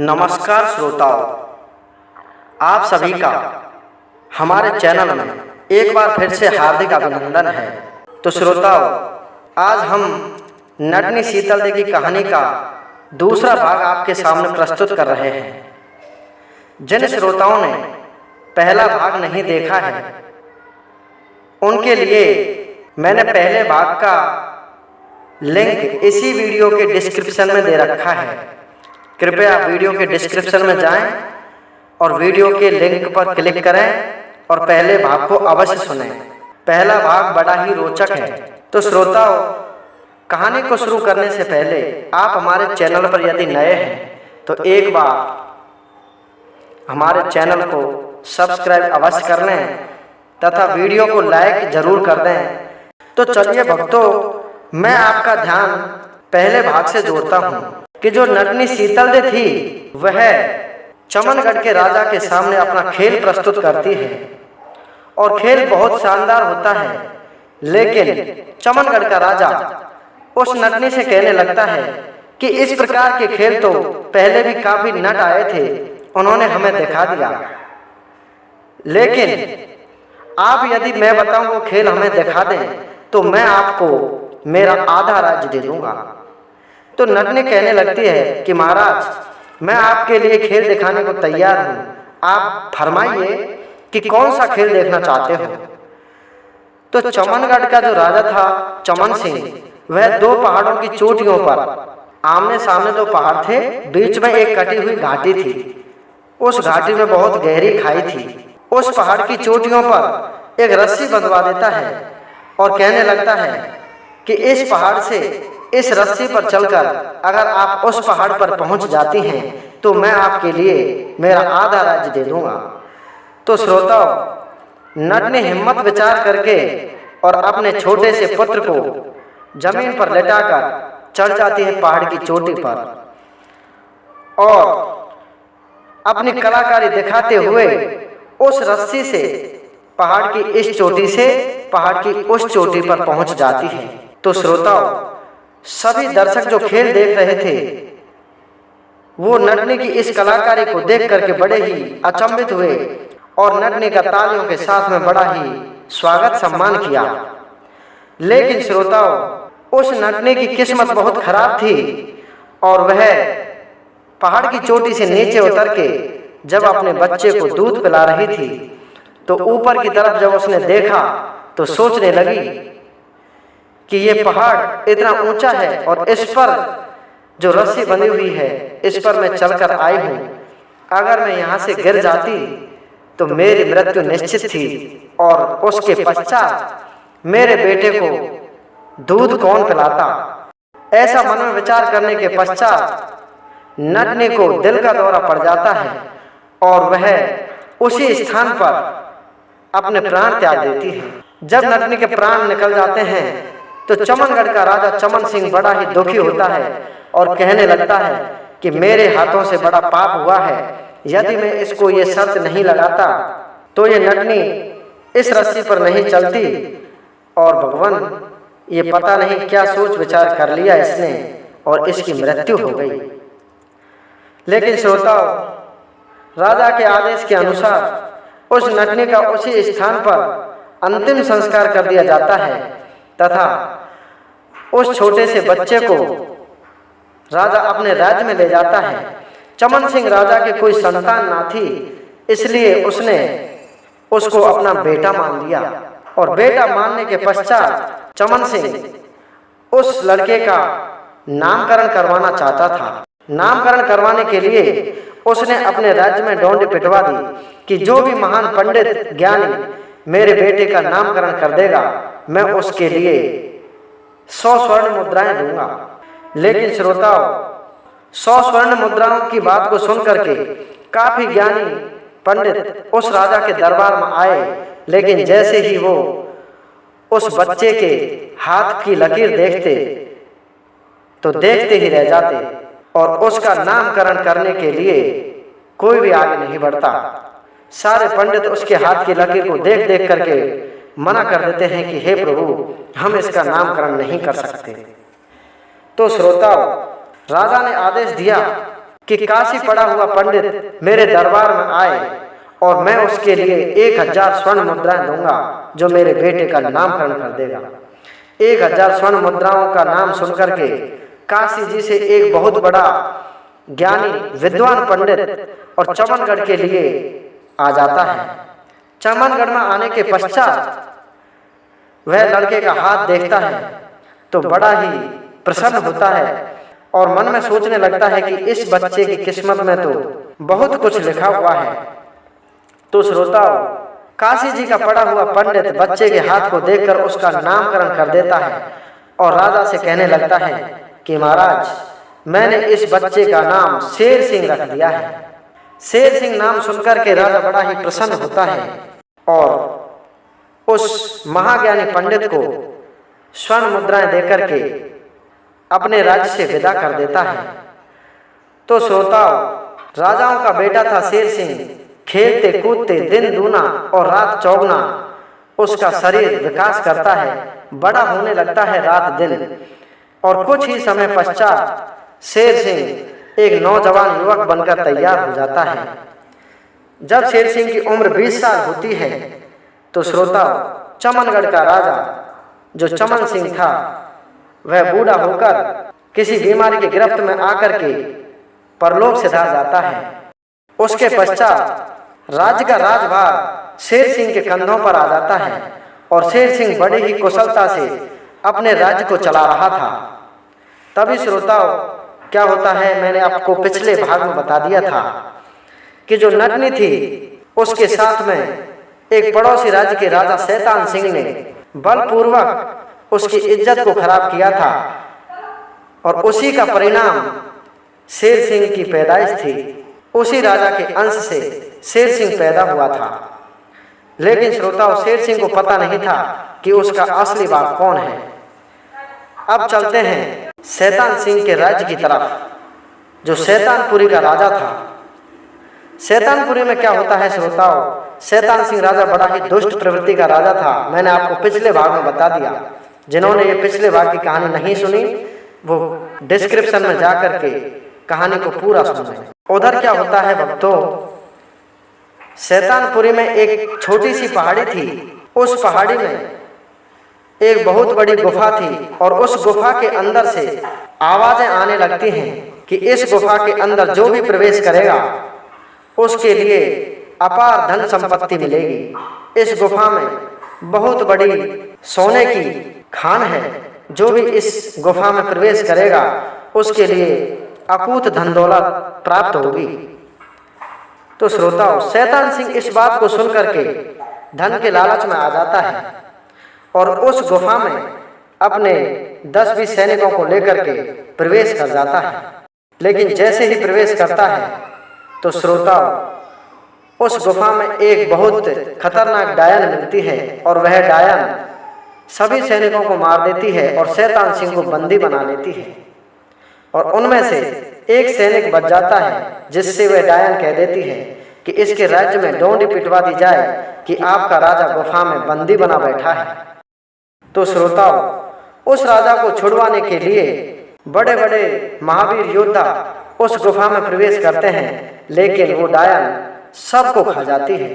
नमस्कार श्रोताओं, आप सभी का हमारे चैनल में एक बार फिर से हार्दिक अभिनंदन है। तो श्रोताओं, आज हम नटनी शीतल देवी की कहानी का दूसरा भाग आपके सामने प्रस्तुत कर रहे हैं। जिन श्रोताओं ने पहला भाग नहीं देखा है, उनके लिए मैंने पहले भाग का लिंक इसी वीडियो के डिस्क्रिप्शन में दे रखा है। कृपया वीडियो के डिस्क्रिप्शन में जाएं और वीडियो के लिंक पर क्लिक करें और पहले भाग को अवश्य सुनें। पहला भाग बड़ा ही रोचक है। तो श्रोताओं, कहानी को शुरू करने से पहले आप हमारे चैनल पर यदि नए हैं तो एक बार हमारे चैनल को सब्सक्राइब अवश्य कर लें तथा वीडियो को लाइक जरूर कर दें। तो चलिए भक्तों, मैं आपका ध्यान पहले भाग से जोड़ता हूँ कि जो नटनी शीतल दे थी वह चमनगढ़ के राजा के सामने अपना खेल प्रस्तुत करती है और खेल बहुत शानदार होता है। लेकिन चमनगढ़ का राजा उस नटनी से कहने लगता है कि इस प्रकार के खेल तो पहले भी काफी नट आए थे, उन्होंने हमें दिखा दिया, लेकिन आप यदि मैं बताऊं वो खेल हमें दिखा दें तो मैं आपको मेरा आधा राज्य दे दूंगा। तो नटनी कहने लगती है कि महाराज, मैं आपके लिए खेल दिखाने को तैयार हूँ, आप फरमाइए कि कौन सा खेल देखना चाहते हो। तो चमनगढ़ का जो राजा था चमन सिंह, वह दो पहाड़ों की चोटियों पर, आमने सामने दो पहाड़ थे, बीच में एक कटी हुई घाटी थी। उस घाटी में बहुत गहरी खाई थी। उस पहाड़ की चोटियों पर एक रस्सी बंधवा देता है और कहने लगता है कि इस पहाड़ से इस रस्सी पर चलकर अगर आप उस पहाड़ पर पहुंच जाती हैं तो मैं आपके लिए मेरा आधा राज्य दे दूंगा। तो श्रोताओं, नट ने हिम्मत विचार करके और अपने छोटे से पुत्र को जमीन पर लेटाकर चढ़ जाती है पहाड़ की चोटी पर और अपनी कलाकारी दिखाते हुए उस रस्सी से पहाड़ की इस चोटी से पहाड़ की उस चोटी पर पहुंच जाती है। तो श्रोताओं, सभी दर्शक जो खेल देख रहे थे वो नटनी की इस कलाकारी को देख करके बड़े ही अचंभित हुए और नटनी का तालियों के साथ में बड़ा ही स्वागत सम्मान किया। लेकिन श्रोताओं, उस नटनी की किस्मत बहुत खराब थी और वह पहाड़ की चोटी से नीचे उतर के जब अपने बच्चे को दूध पिला रही थी तो ऊपर की तरफ जब उसने देखा तो सोचने लगी कि ये पहाड़ इतना ऊंचा है और इस पर जो रस्सी बनी हुई है इस पर मैं चलकर आई हूँ, अगर मैं यहाँ से गिर जाती तो मेरी मृत्यु निश्चित थी और उसके पश्चात मेरे बेटे को दूध कौन पिलाता। ऐसा मन में विचार करने के पश्चात नटनी को दिल का दौरा पड़ जाता है और वह उसी स्थान पर अपने प्राण त्याग देती है। जब नटनी के प्राण निकल जाते हैं तो चमनगढ़ का राजा चमन सिंह बड़ा ही दुखी होता है और कहने लगता है कि मेरे हाथों से बड़ा पाप हुआ है, यदि मैं इसको ये शर्त नहीं लगाता तो ये नटनी इस रस्सी पर नहीं चलती और भगवान ये पता नहीं क्या सोच विचार कर लिया इसने और इसकी मृत्यु हो गई। लेकिन श्रोताओं, राजा के आदेश के अनुसार उस नटनी का उसी स्थान पर अंतिम संस्कार कर दिया जाता है तथा उस छोटे से बच्चे को राजा अपने राज्य में ले जाता है। चमन सिंह राजा के कोई संतान ना थी, इसलिए उसने उसको अपना बेटा मान लिया और बेटा मानने के पश्चात चमन सिंह उस लड़के का नामकरण करवाना चाहता था। नामकरण करवाने के लिए उसने अपने राज्य में डोंडी पिटवा दी कि जो भी महान पंडित ज्ञानी मेरे बेटे का नामकरण कर देगा मैं उसके लिए 100 स्वर्ण मुद्राएं दूंगा। लेकिन श्रोताओं, 100 स्वर्ण मुद्राओं की बात को सुन करके काफी ज्ञानी पंडित उस राजा के दरबार में आए, लेकिन जैसे ही वो उस बच्चे के हाथ की लकीर देखते तो देखते ही रह जाते और उसका नामकरण करने के लिए कोई भी आगे नहीं बढ़ता। सारे पंडित उसके हाथ की लकीर को देख देख करके मना कर देते हैं कि हे प्रभु, हम इसका नामकरण नहीं कर सकते। तो श्रोताओं, राजा ने आदेश दिया कि काशी पड़ा हुआ पंडित मेरे दरबार में आए और मैं उसके लिए 1000 स्वर्ण मुद्राएं दूंगा जो मेरे बेटे का नामकरण कर देगा। 1000 स्वर्ण मुद्राओं का नाम सुनकर के काशी जी से एक बहुत बड़ा ज्ञानी विद्वान पंडित और चमनगढ़ के लिए आ जाता है। चमनगढ़ में आने के पश्चात वह लड़के का हाथ देखता है तो बड़ा ही प्रसन्न होता है और मन में सोचने लगता है कि इस बच्चे की किस्मत में तो बहुत कुछ लिखा हुआ है। तो श्रोताओ, काशी जी का पड़ा हुआ पंडित बच्चे के हाथ को देखकर उसका नामकरण कर देता है और राजा से कहने लगता है कि महाराज, मैंने इस बच्चे का नाम शेर सिंह रख दिया है। शेर सिंह नाम सुनकर के राजा बड़ा ही प्रसन्न होता है और उस महाज्ञानी पंडित को स्वर्ण मुद्राएं देकर के अपने राज्य से विदा कर देता है। तो श्रोताओ, राजाओं का बेटा था शेर सिंह। खेलते कूदते दिन दूना और रात चौगुना उसका शरीर विकास करता है, बड़ा होने लगता है रात दिन। और कुछ ही समय पश्चात शेर सिंह एक नौजवान युवक बनकर तैयार हो जाता है। जब शेर सिंह की उम्र 20 साल होती है तो श्रोताओ, चमनगढ़ का राजा जो चमन सिंह था वह बूढ़ा होकर किसी बीमारी की गिरफ्त में आकर के परलोक सिधार जाता है। उसके पश्चात राज्य का राजभार शेर सिंह के कंधों पर आ जाता है और शेर सिंह बड़ी ही कुशलता से अपने राज्य को चला रहा था। तभी श्रोताओ, क्या होता है, मैंने आपको पिछले भाग में बता दिया था कि जो नटनी थी उसके साथ में एक पड़ोसी राज्य के राजा शैतान सिंह ने बलपूर्वक उसकी इज्जत को खराब किया था और उसी का परिणाम शेर सिंह की पैदाइश थी। उसी राजा के अंश से शेर सिंह पैदा हुआ था। लेकिन श्रोताओं, शेर सिंह को पता नहीं था कि उसका असली बाप कौन है। अब चलते हैं शैतान सिंह के राज्य की तरफ, जो शैतानपुरी का राजा था। शैतानपुरी में क्या होता है श्रोताओ, शैतान सिंह राजा बड़ा ही दुष्ट प्रवृत्ति का राजा था। मैंने आपको पिछले भाग में बता दिया। जिन्होंने ये पिछले भाग की कहानी नहीं सुनी वो डिस्क्रिप्शन में जा करके कहानी को पूरा सुने। उधर क्या होता है भक्तों, शैतानपुरी में एक छोटी सी पहाड़ी थी। उस पहाड़ी में एक बहुत बड़ी गुफा थी और उस गुफा के अंदर से आवाजें आने लगती हैं कि इस गुफा के अंदर जो भी प्रवेश करेगा उसके लिए अपार धन संपत्ति मिलेगी। इस गुफा में बहुत बड़ी सोने की खान है। जो भी इस गुफा में प्रवेश करेगा उसके लिए अकूत धन दौलत प्राप्त होगी। तो श्रोताओ, शैतान सिंह इस बात को सुन करके धन के लालच में आ जाता है और उस गुफा में अपने 10-20 सैनिकों को लेकर के प्रवेश कर जाता है। लेकिन जैसे ही प्रवेश करता है तो श्रोताओ, उस गुफा में एक बहुत खतरनाक डायन मिलती है और वह डायन सभी सैनिकों को मार देती है और शैतान सिंह को बंदी बना लेती है। और उनमें से एक सैनिक बच जाता है जिससे वह डायन कह देती है कि इसके राज्य में डोंडी पिटवा दी जाए कि आपका राजा गुफा में बंदी बना बैठा है। तो श्रोताओ, उस राजा को छुड़वाने के लिए बड़े बड़े महावीर योद्धा उस गुफा में प्रवेश करते हैं, लेकिन वो डायन सबको खा जाती है,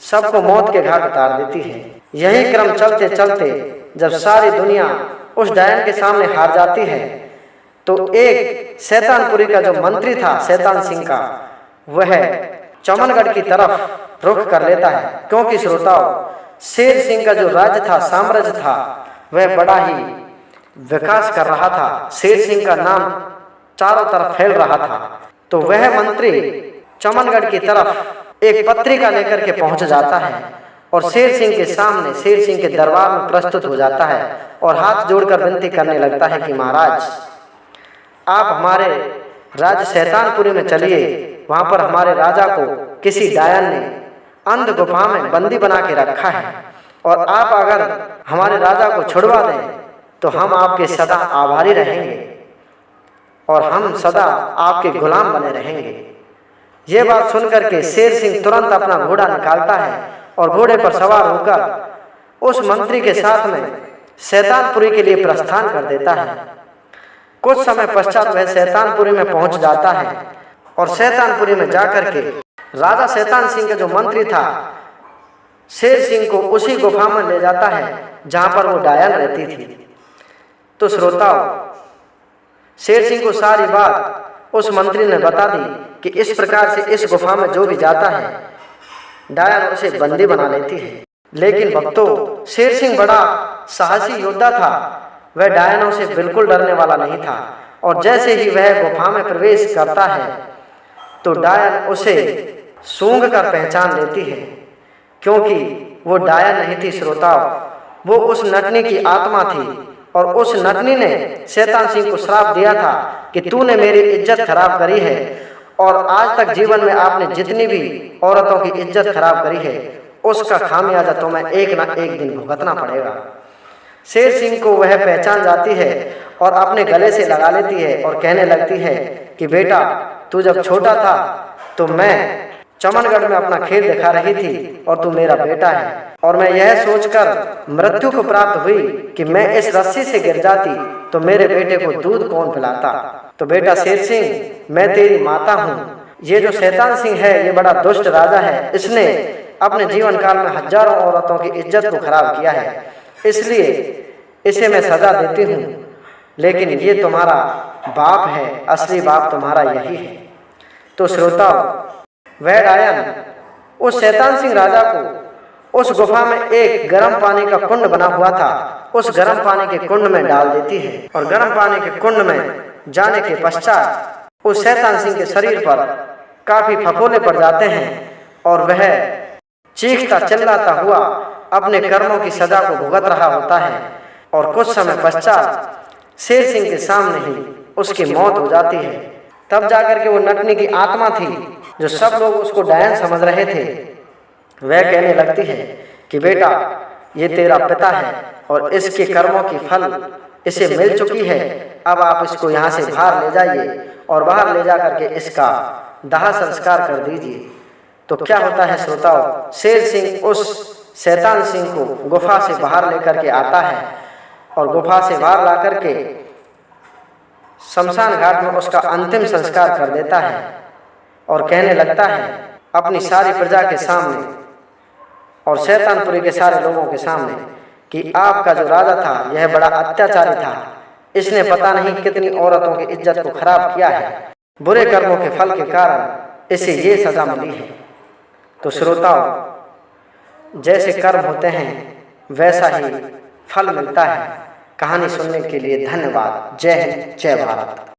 सबको मौत के घाट उतार देती है। यही क्रम चलते चलते जब सारी दुनिया उस डायन के सामने हार जाती है तो एक शैतानपुरी का जो मंत्री था शैतान सिंह का, वह चमनगढ़ की तरफ रुख कर लेता है। क्योंकि श्रोताओ, शेर सिंह का जो राज्य था, साम्राज्य था, वह बड़ा ही विकास कर रहा था। शेर सिंह का नाम चारों तरफ फैल रहा था। तो वह मंत्री चमनगढ़ की तरफ एक पत्रिका लेकर के पहुंच जाता है और शेर सिंह के सामने, शेर सिंह के दरबार में प्रस्तुत हो जाता है और हाथ जोड़कर विनती करने लगता है कि महाराज, आप हमारे राज्य शैतानपुरी में चलिए। वहां पर हमारे राजा को किसी डायन ने अंध गुफा में बंदी बना के रखा है और आप अगर हमारे राजा को छुड़वा दें तो हम आपके सदा आभारी रहेंगे और हम सदा आपके गुलाम बने रहेंगे। ये बात सुनकर के शेर सिंह तुरंत अपना घोड़ा निकालता है और घोड़े पर सवार होकर उस मंत्री के साथ में शैतानपुरी के लिए प्रस्थान कर देता है। कुछ समय पश्चात वह शैतानपुरी में पहुंच जाता है और शैतानपुरी में जाकर के राजा शैतान सिंह का जो मंत्री था शेर सिंह को उसी गुफा में ले जाता है जहां पर वो डायन रहती थी। तो श्रोताओं, शेर सिंह को सारी बात उस मंत्री ने बता दी कि इस प्रकार से इस गुफा में जो भी जाता है डायन उसे बंदी बना लेती है। लेकिन भक्तों, शेर सिंह बड़ा साहसी योद्धा था, वह डायनों से बिल्कुल डरने वाला नहीं था। और जैसे ही वह गुफा में प्रवेश करता है तो डायन उसे सूंघ कर पहचान लेती है, क्योंकि वो डायन नहीं थी श्रोताओं, वो उस नटनी की आत्मा थी। और उस नटनी ने शैतान सिंह को श्राप दिया था कि तूने मेरी इज्जत खराब करी है और आज तक जीवन में आपने जितनी भी औरतों की इज्जत खराब करी है उसका खामियाजा तुम्हें एक ना एक दिन भुगतना पड़ेगा। शेर सिंह को वह पहचान जाती है और अपने गले से लगा लेती है और कहने लगती है कि बेटा, तू जब छोटा था तो मैं चमनगढ़ में अपना खेल दिखा रही थी और तू मेरा बेटा है, और मैं यह सोचकर मृत्यु को प्राप्त हुई कि मैं इस रस्सी से गिर जाती तो मेरे बेटे को दूध कौन पिलाता। तो बेटा शेर सिंह, मैं तेरी माता हूँ। ये जो शैतान सिंह है ये बड़ा दुष्ट राजा है, इसने अपने जीवन काल में हजारों औरतों की इज्जत को खराब किया है, इसलिए इसे मैं सजा देती हूँ। लेकिन ये तुम्हारा बाप है, असली बाप तुम्हारा यही है। तो श्रोताओं, वह डायन उस शैतान सिंह राजा को उस गुफा में एक गर्म पानी का कुंड बना हुआ था, उस गर्म पानी के कुंड में डाल देती है। और गर्म पानी के कुंड में जाने के पश्चात उस शैतान सिंह के शरीर पर काफी फफोले पड़ जाते हैं और वह चीखता चिल्लाता हुआ अपने कर्मों की सजा को भुगत रहा होता है। और कुछ समय पश्चात शेर सिंह के सामने ही उसकी मौत हो जाती है। तब जाकर के वो नटनी की आत्मा थी, जो सब लोग उसको डायन समझ रहे थे, वह कहने लगती है कि बेटा, ये तेरा पिता है और इसके कर्मों की फल इसे मिल चुकी है। अब आप इसको यहाँ से बाहर ले जाइए और बाहर ले जा करके इसका दाह संस्कार कर दीजिए। तो क्या होता है श्रोताओं, शेर सिंह उस शैतान सिंह को गुफा से बाहर लेकर के आता है और गुफा से बाहर ला करके शमशान घाट में उसका अंतिम संस्कार कर देता है और कहने लगता है अपनी सारी प्रजा के सामने और शैतानपुरी के सारे लोगों के सामने कि आपका जो राजा था यह बड़ा अत्याचारी था, इसने पता नहीं कितनी औरतों की इज्जत को खराब किया है, बुरे कर्मों के फल के कारण इसे ये सजा मिली है। तो श्रोताओं, जैसे कर्म होते हैं वैसा ही फल मिलता है। कहानी सुनने के लिए धन्यवाद। जय हिंद, जय भारत।